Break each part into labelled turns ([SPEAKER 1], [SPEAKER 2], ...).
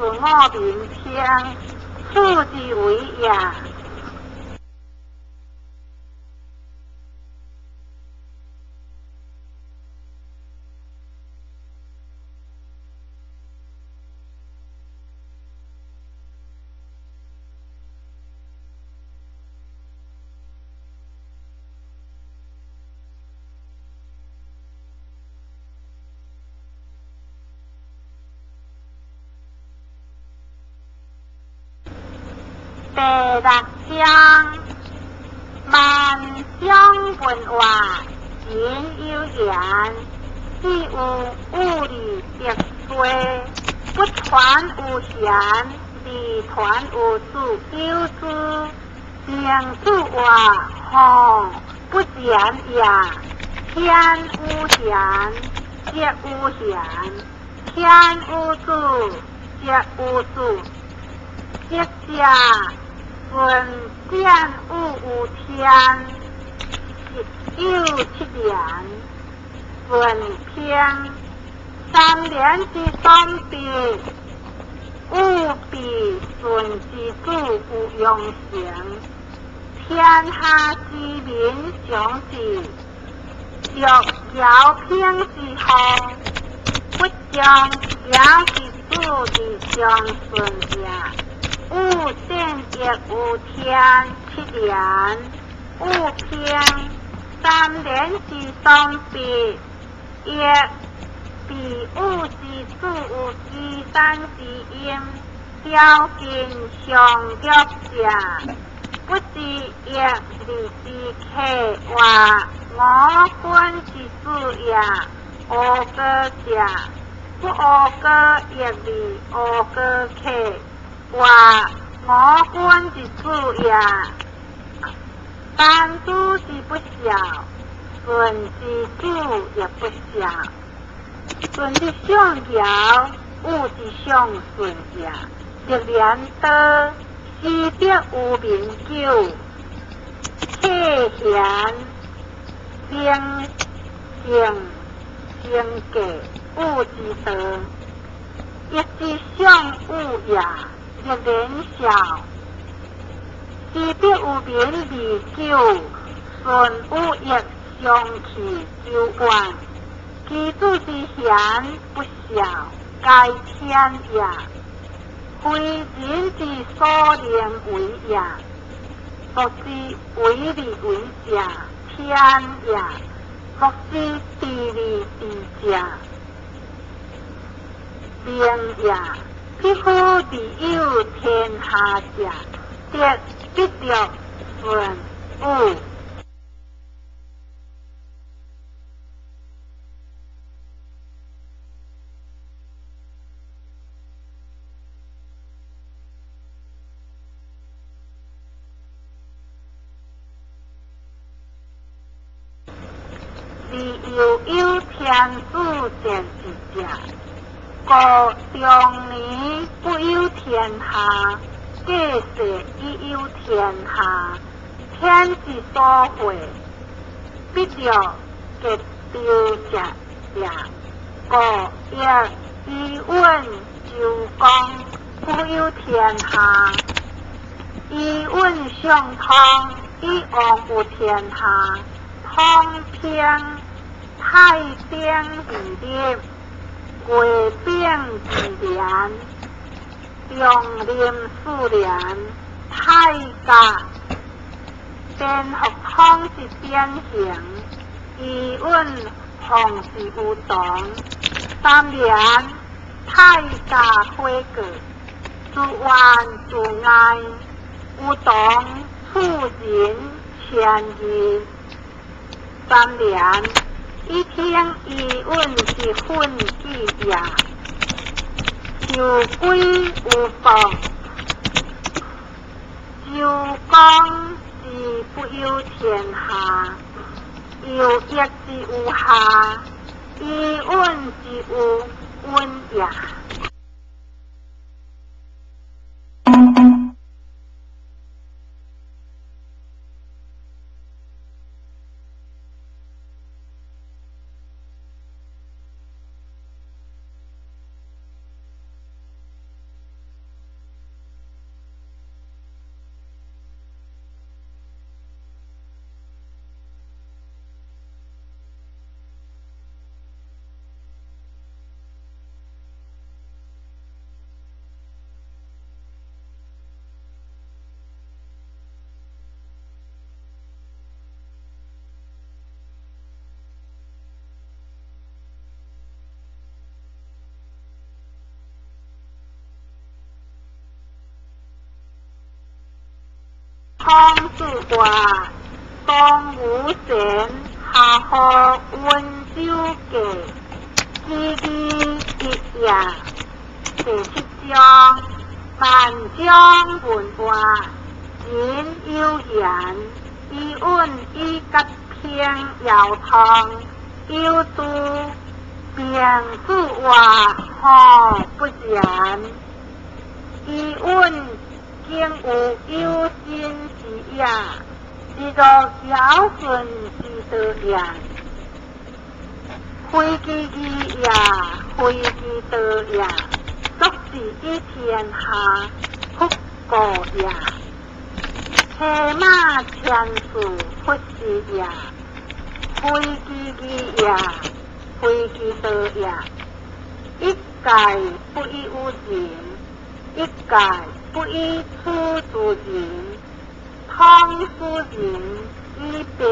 [SPEAKER 1] 自我明天，此之为也。第六章，万象文化言有言，既有物理别说，不传无贤，理传无主，有之名主话，何不简也？天无贤，皆无贤；天无主，皆无主。即下顺见物无天，有七言，顺偏三连之三必，物必顺之主无用行，天下之民相治，若尧平之后，不将尧之主之相顺也。物见亦无天，七言；物偏三连之三必，亦比物之主无之三之因，条件相约者，不知亦理之客话，我观之主也。恶歌者，不恶歌亦理恶歌客。话我观之主也，但主之不孝，顺之主也不孝。顺之相尧，物之相顺也。若连德，是必无名久。客贤，先行先给物之德，一之相物也。若连小，是必有名利久，顺物亦相其久远。其主之贤不孝，该天也；非人之所能为也。若之为利为者，天也；若之地利地者，命也。匹夫之有天下者，必得顺物。是有天主见之者。故中年不有天下，既是已有天下。天之所会，必要结丢者也。故亦以问周公，不有天下。以问相通，以王有天下。通篇太平之列。贵病之年，用念数年，太甲变服通之典型，以问弘之有同。三年，太甲会过，自怨自哀，有同处人前日。三年。一听一问是混迹也，就归无妨。就讲是不有天下，有益之有下，一问之有问也。汤树外，东吴城下河温州记，基基一夜。第七章，万章文化，人有言，伊允伊甲偏摇汤，有诸变数话，何不然？伊允竟有有心之也，是作尧舜之德也。非其义也，非其德也，足是以天下复国也。骑马天数不是也，非其义也，非其德也。一概不以有人，一概不以处诸人，通书人以白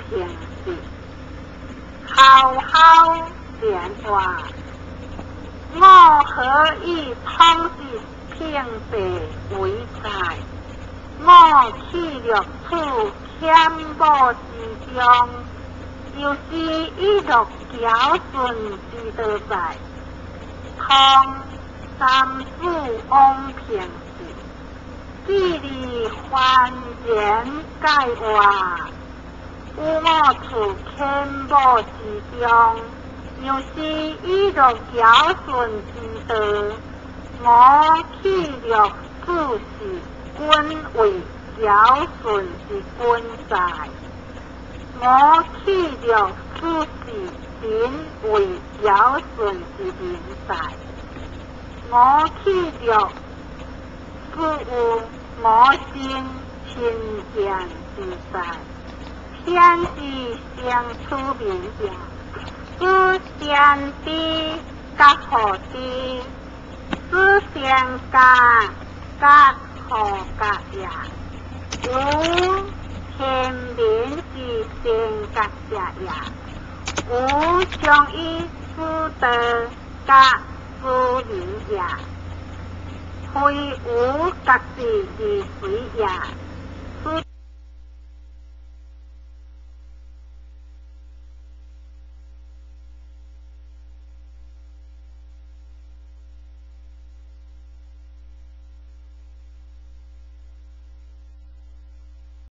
[SPEAKER 1] 平事，浩浩连话，我何以通是平白为才？我气略处谦薄之中，又是以乐尧舜之德在，通三书翁平事，既离凡言改话，有我处谦薄之中，又是以乐尧舜之德，我气略处是君为尧舜之君在，我气略处是人为尧舜之人在，我气略处有我心亲见之在，天地相处明辨，子先知甲后知，子先家甲后家也。有天民之先家也，有将以私德甲私人也，非有各自利水也。